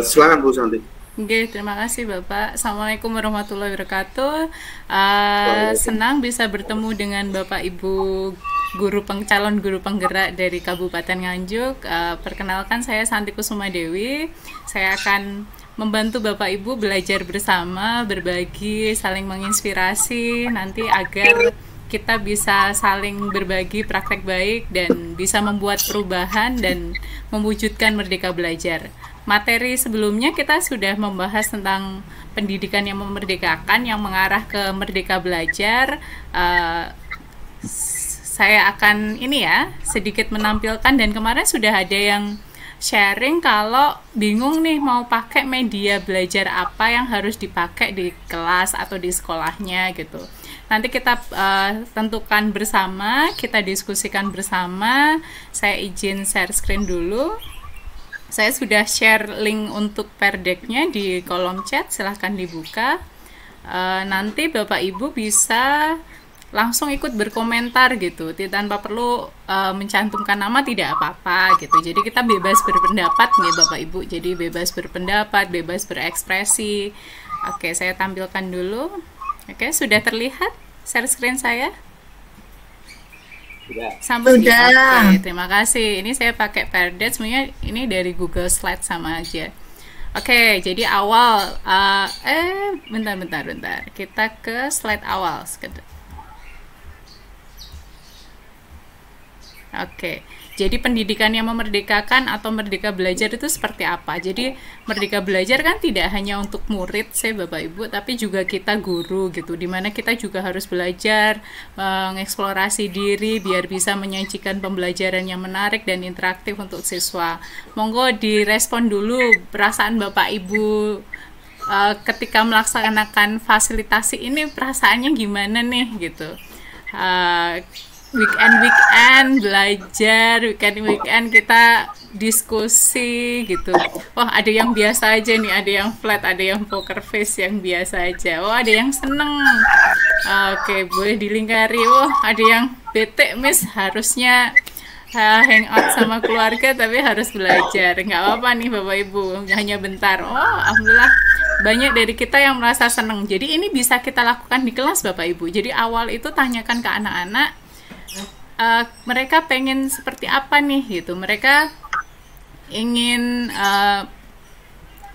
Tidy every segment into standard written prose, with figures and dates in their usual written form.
Silakan Bu Santi. Oke, terima kasih Bapak. Assalamualaikum warahmatullahi wabarakatuh. Waalaikumsalam. Senang bisa bertemu dengan Bapak Ibu calon guru penggerak dari Kabupaten Nganjuk. Perkenalkan saya Santi Kusuma Dewi. Saya akan membantu Bapak Ibu belajar bersama, berbagi, saling menginspirasi nanti agar kita bisa saling berbagi praktek baik dan bisa membuat perubahan dan mewujudkan merdeka belajar. Materi sebelumnya kita sudah membahas tentang pendidikan yang memerdekakan yang mengarah ke merdeka belajar. Saya akan sedikit menampilkan, dan kemarin sudah ada yang sharing kalau bingung nih mau pakai media belajar apa yang harus dipakai di kelas atau di sekolahnya gitu. Nanti kita tentukan bersama, kita diskusikan bersama. Saya izin share screen dulu. Saya sudah share link untuk perdeknya di kolom chat, silahkan dibuka. Nanti Bapak Ibu bisa langsung ikut berkomentar gitu, tanpa perlu mencantumkan nama, tidak apa-apa gitu. Jadi kita bebas berpendapat nih Bapak Ibu, jadi bebas berpendapat, bebas berekspresi. Oke, saya tampilkan dulu. Oke, sudah terlihat share screen saya? Sambung ya? Oke, terima kasih. Ini saya pakai Perded, sebenarnya ini dari Google Slide sama aja. Oke, jadi awal bentar. Kita ke slide awal. Oke, jadi pendidikan yang memerdekakan atau merdeka belajar itu seperti apa? Jadi merdeka belajar kan tidak hanya untuk murid, Bapak Ibu, tapi juga kita guru gitu, dimana kita juga harus belajar mengeksplorasi diri biar bisa menyajikan pembelajaran yang menarik dan interaktif untuk siswa. Monggo direspon dulu perasaan Bapak Ibu ketika melaksanakan fasilitasi ini, perasaannya gimana nih gitu. Weekend belajar, weekend kita diskusi gitu. Wah, ada yang biasa aja nih, ada yang flat, ada yang poker face yang biasa aja. Oh, ada yang seneng. Oke, boleh dilingkari. Wah, ada yang bete, Miss, harusnya hangout sama keluarga tapi harus belajar. Nggak apa-apa nih Bapak Ibu, hanya bentar. Oh, alhamdulillah banyak dari kita yang merasa seneng. Jadi ini bisa kita lakukan di kelas Bapak Ibu. Jadi awal itu tanyakan ke anak-anak, mereka pengen seperti apa nih gitu, mereka ingin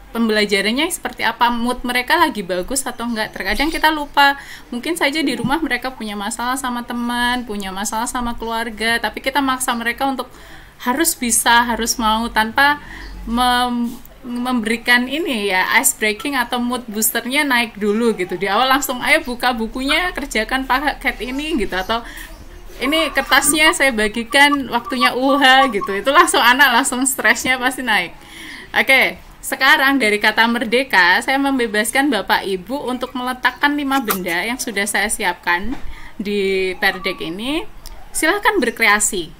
pembelajarannya seperti apa, mood mereka lagi bagus atau enggak. Terkadang kita lupa, mungkin saja di rumah mereka punya masalah sama teman, punya masalah sama keluarga, tapi kita maksa mereka untuk harus bisa, harus mau, tanpa memberikan ice breaking atau mood boosternya naik dulu gitu. Di awal langsung ayo buka bukunya, kerjakan paket ini gitu, atau ini kertasnya saya bagikan, waktunya gitu. Itu langsung anak langsung stresnya pasti naik. Oke, sekarang dari kata merdeka, saya membebaskan Bapak Ibu untuk meletakkan 5 benda yang sudah saya siapkan di perdek ini. Silahkan berkreasi.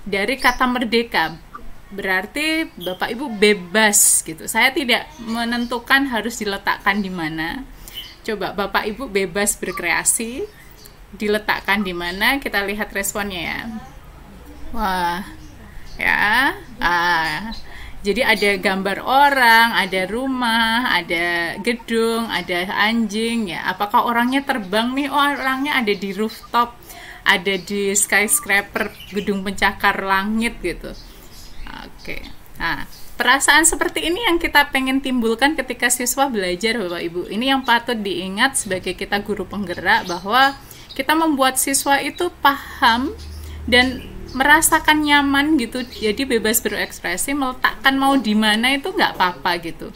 Dari kata merdeka, berarti Bapak Ibu bebas gitu. Saya tidak menentukan harus diletakkan di mana. Coba Bapak Ibu bebas berkreasi, diletakkan di mana, kita lihat responnya ya. Wah, ya. Jadi ada gambar orang, ada rumah, ada gedung, ada anjing ya. Apakah orangnya terbang nih? Oh, orangnya ada di rooftop, ada di skyscraper, gedung pencakar langit gitu. Oke. Nah, perasaan seperti ini yang kita pengen timbulkan ketika siswa belajar Bapak Ibu. Ini yang patut diingat sebagai kita guru penggerak, bahwa kita membuat siswa itu paham dan merasakan nyaman gitu, jadi bebas berekspresi, meletakkan mau di mana itu nggak apa-apa gitu.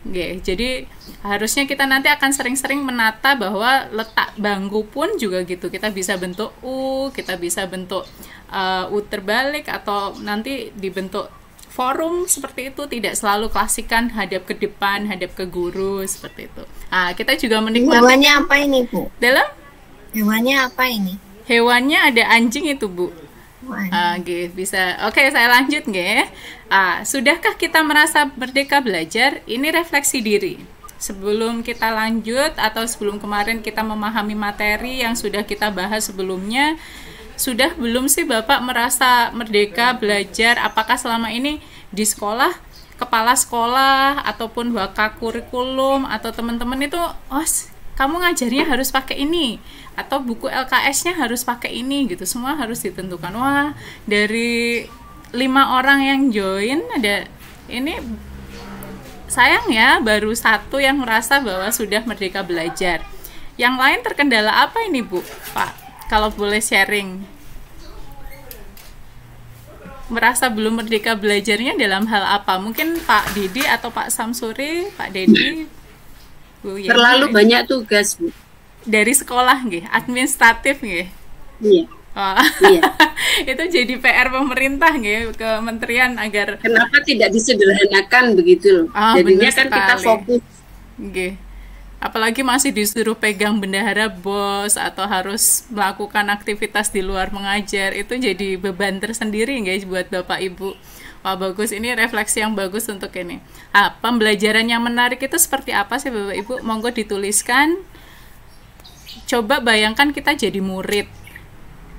Oke, jadi harusnya kita nanti akan sering-sering menata bahwa letak bangku pun juga gitu, kita bisa bentuk U, kita bisa bentuk U terbalik, atau nanti dibentuk forum seperti itu, tidak selalu klasikan hadap ke depan, hadap ke guru seperti itu. Kita juga menikmati. Hewannya apa ini Bu? Hewannya apa ini? Hewannya ada anjing itu Bu. Bisa. Oke, saya lanjut nggih. Sudahkah kita merasa merdeka belajar? Ini refleksi diri. Sebelum kita lanjut atau sebelum kemarin kita memahami materi yang sudah kita bahas sebelumnya, sudah belum sih Bapak merasa merdeka belajar? Apakah selama ini di sekolah kepala sekolah ataupun waka kurikulum atau teman-teman itu, oh kamu ngajarnya harus pakai ini atau buku LKS-nya harus pakai ini gitu, semua harus ditentukan. Wah, dari 5 orang yang join ada ini, sayang ya baru 1 yang merasa bahwa sudah merdeka belajar. Yang lain terkendala apa ini Bu, Pak? Kalau boleh sharing. Merasa belum merdeka belajarnya dalam hal apa? Mungkin Pak Didi atau Pak Samsuri, Pak Dedi. Bu, ya, terlalu banyak tugas, Bu. Dari sekolah nggih, administratif nggih. Iya. Oh. Iya. Itu jadi PR pemerintah nggih, kementerian agar kenapa tidak disederhanakan begitu loh. Jadinya kan sekali. Kita fokus. Nggih. Apalagi masih disuruh pegang bendahara BOS atau harus melakukan aktivitas di luar mengajar, itu jadi beban tersendiri guys buat Bapak Ibu. Wah bagus, ini refleksi yang bagus untuk ini. Pembelajaran yang menarik itu seperti apa sih Bapak Ibu? Monggo dituliskan. Coba bayangkan kita jadi murid.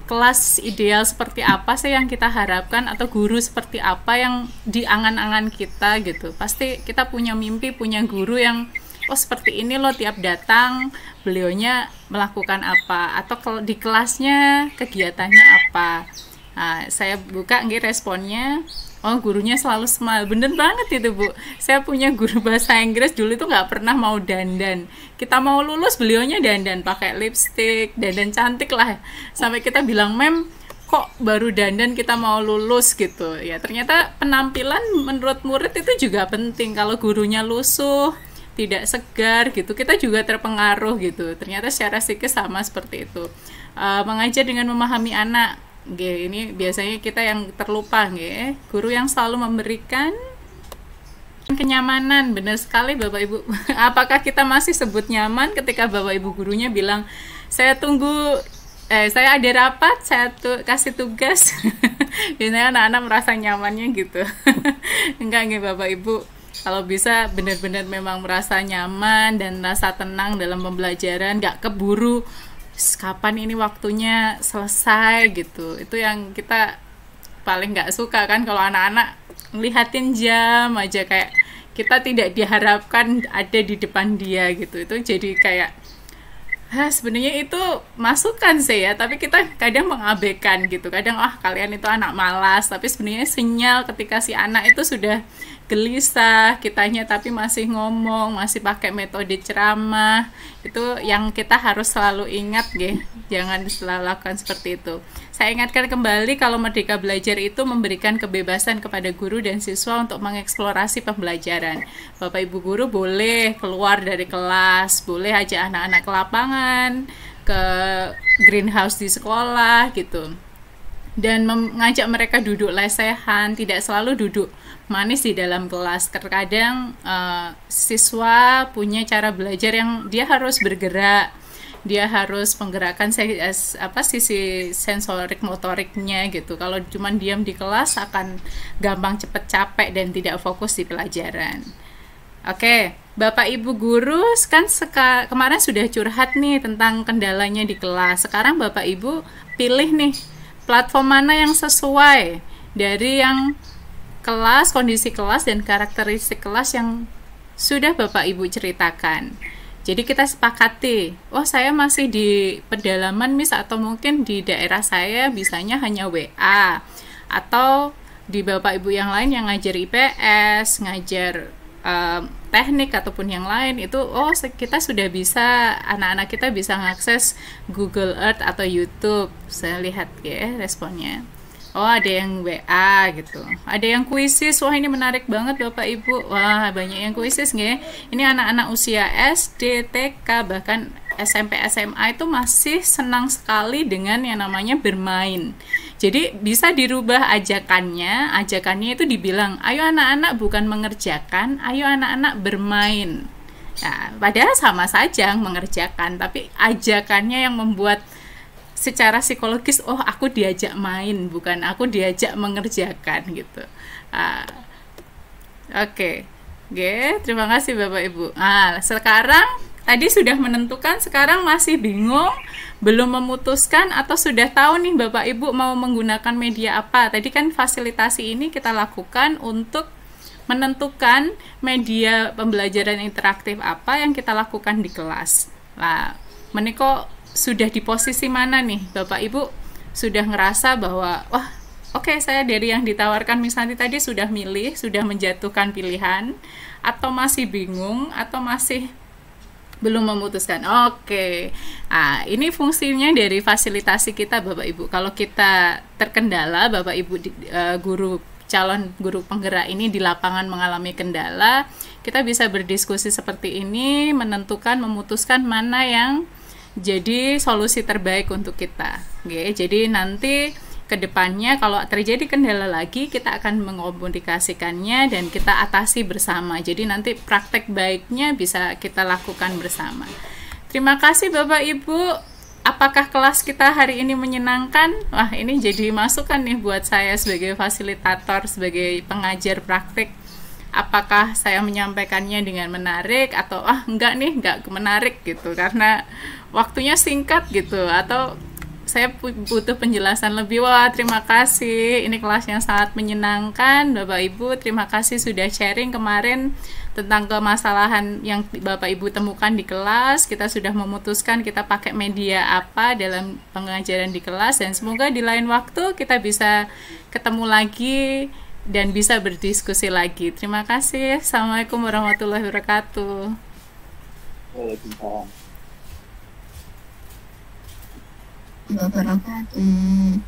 Kelas ideal seperti apa sih yang kita harapkan, atau guru seperti apa yang diangan-angan kita gitu. Pasti kita punya mimpi, punya guru yang oh seperti ini loh, tiap datang beliaunya melakukan apa, atau di kelasnya kegiatannya apa. Nah, saya buka nggih responnya. Oh gurunya selalu smile, bener banget itu Bu. Saya punya guru bahasa Inggris dulu itu nggak pernah mau dandan. Kita mau lulus beliaunya dandan, pakai lipstick, dandan cantik lah. Sampai kita bilang, Mem, kok baru dandan kita mau lulus gitu. Ya ternyata penampilan menurut murid itu juga penting. Kalau gurunya lusuh, tidak segar gitu, kita juga terpengaruh gitu. Ternyata secara psikis sama seperti itu. Mengajar dengan memahami anak. Ini biasanya kita yang terlupa, guru yang selalu memberikan kenyamanan. Benar sekali Bapak Ibu. Apakah kita masih sebut nyaman ketika Bapak Ibu gurunya bilang, saya tunggu, saya ada rapat, saya kasih tugas. Biasanya anak-anak merasa nyamannya gitu. Enggak Bapak Ibu, kalau bisa benar-benar memang merasa nyaman dan rasa tenang dalam pembelajaran, nggak keburu kapan ini waktunya selesai gitu. Itu yang kita paling nggak suka kan, kalau anak-anak ngelihatin jam aja, kayak kita tidak diharapkan ada di depan dia gitu. Itu jadi kayak sebenarnya itu masukan sih ya, tapi kita kadang mengabaikan gitu. Kadang kalian itu anak malas, tapi sebenarnya sinyal ketika si anak itu sudah gelisah kitanya tapi masih ngomong, masih pakai metode ceramah. Itu yang kita harus selalu ingat jangan selalu lakukan seperti itu. Saya ingatkan kembali kalau Merdeka Belajar itu memberikan kebebasan kepada guru dan siswa untuk mengeksplorasi pembelajaran. Bapak Ibu guru boleh keluar dari kelas, boleh ajak anak-anak ke lapangan, ke greenhouse di sekolah gitu, dan mengajak mereka duduk lesehan, tidak selalu duduk manis di dalam kelas. Terkadang siswa punya cara belajar yang dia harus bergerak, dia harus menggerakkan sisi sensorik motoriknya gitu. Kalau cuma diam di kelas akan gampang cepet capek dan tidak fokus di pelajaran. Oke, Bapak Ibu guru kan kemarin sudah curhat nih tentang kendalanya di kelas. Sekarang Bapak Ibu pilih nih platform mana yang sesuai dari yang kelas, kondisi kelas, dan karakteristik kelas yang sudah Bapak Ibu ceritakan. Jadi kita sepakati, saya masih di pedalaman Miss, atau mungkin di daerah saya bisanya hanya WA, atau di Bapak Ibu yang lain yang ngajar IPS, ngajar teknik ataupun yang lain, itu kita sudah bisa, anak-anak kita bisa mengakses Google Earth atau YouTube. Saya lihat responnya. Ada yang WA gitu, ada yang kuisis. Wah ini menarik banget Bapak Ibu. Wah banyak yang kuisis Ini anak-anak usia SD, TK, bahkan SMP, SMA itu masih senang sekali dengan yang namanya bermain. Jadi bisa dirubah ajakannya. Ajakannya itu dibilang, ayo anak-anak bukan mengerjakan, ayo anak-anak bermain. Nah, padahal sama saja mengerjakan, tapi ajakannya yang membuat secara psikologis, aku diajak main, bukan aku diajak mengerjakan gitu. Oke. Terima kasih Bapak Ibu. Sekarang tadi sudah menentukan, sekarang masih bingung, belum memutuskan, atau sudah tahu nih Bapak Ibu mau menggunakan media apa. Tadi kan fasilitasi ini kita lakukan untuk menentukan media pembelajaran interaktif apa yang kita lakukan di kelas. Nah, meniko sudah di posisi mana nih Bapak Ibu? Sudah ngerasa bahwa wah, oke, saya dari yang ditawarkan Miss Santi tadi sudah milih, sudah menjatuhkan pilihan, atau masih bingung, atau masih belum memutuskan. Oke. Nah, ini fungsinya dari fasilitasi kita Bapak Ibu. Kalau kita terkendala, Bapak Ibu guru calon guru penggerak ini di lapangan mengalami kendala, kita bisa berdiskusi seperti ini, menentukan, memutuskan mana yang jadi solusi terbaik untuk kita. Oke, jadi nanti kedepannya kalau terjadi kendala lagi, kita akan mengkomunikasikannya dan kita atasi bersama. Jadi nanti praktek baiknya bisa kita lakukan bersama. Terima kasih Bapak Ibu. Apakah kelas kita hari ini menyenangkan? Wah, ini jadi masukan nih buat saya sebagai fasilitator, sebagai pengajar praktik. Apakah saya menyampaikannya dengan menarik atau enggak nih, enggak menarik gitu karena waktunya singkat gitu, atau saya butuh penjelasan lebih. Wah, terima kasih. Ini kelas yang sangat menyenangkan. Bapak Ibu, terima kasih sudah sharing kemarin tentang kemasalahan yang Bapak Ibu temukan di kelas. Kita sudah memutuskan kita pakai media apa dalam pengajaran di kelas, dan semoga di lain waktu kita bisa ketemu lagi dan bisa berdiskusi lagi. Terima kasih. Assalamualaikum warahmatullahi wabarakatuh. Wabarakatuh.